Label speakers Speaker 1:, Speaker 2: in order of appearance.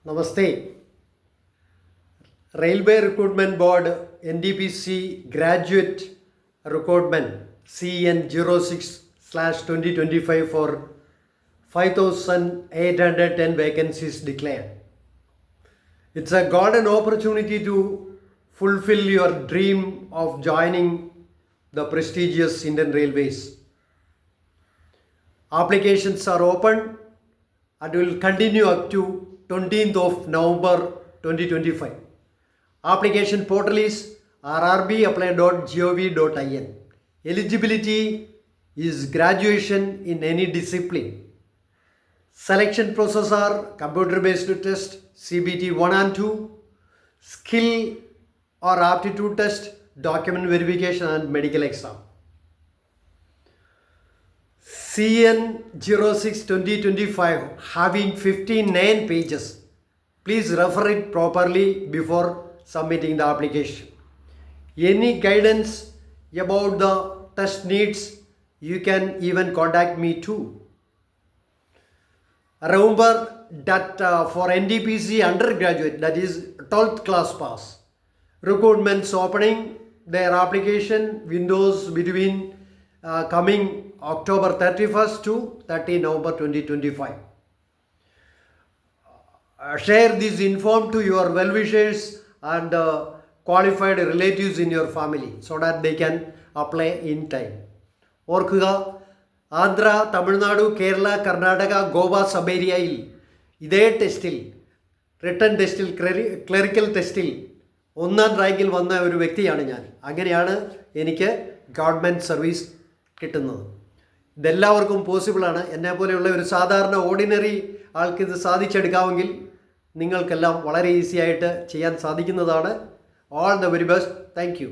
Speaker 1: Namaste. Railway Recruitment Board NDPC Graduate Recruitment CN06/2025 for 5,810 vacancies declared. It's a golden opportunity to fulfill your dream of joining the prestigious Indian Railways. Applications are open and will continue up to 20th of November 2025. Application portal is rrbapply.gov.in. Eligibility is graduation in any discipline. Selection process are computer-based test, CBT 1 and 2, skill or aptitude test, document verification and medical exam. CN06/2025 having 59 pages. Please refer it properly before submitting the application. Any guidance about the test needs, you can even contact me too. Remember that for NDPC undergraduate, that is 12th class pass, recruitments opening their application windows between coming October 31st to 30 November 2025. Share this info to your well-wishers and qualified relatives in your family so that they can apply in time. ഓർക്കുക, ആന്ധ്ര, തമിഴ്നാട്, കേരള, കർണാടക, ഗോവ, സബേരിയയിൽ ഇതേ ടെസ്റ്റിൽ, written ടെസ്റ്റിൽ, clerical ടെസ്റ്റിൽ 1ാം റാങ്കിൽ വന്ന ഒരു വ്യക്തിയാണ് ഞാൻ. അങ്ങനെയാണ് എനിക്ക് ഗവൺമെൻറ് സർവീസ് കിട്ടുന്നത്. ഇതെല്ലാവർക്കും പോസിബിളാണ്. എന്നെപ്പോലെയുള്ള ഒരു സാധാരണ ഓർഡിനറി ആൾക്ക് ഇത് സാധിച്ചെടുക്കാമെങ്കിൽ നിങ്ങൾക്കെല്ലാം വളരെ ഈസി ആയിട്ട് ചെയ്യാൻ സാധിക്കുന്നതാണ്. All the very best. Thank you.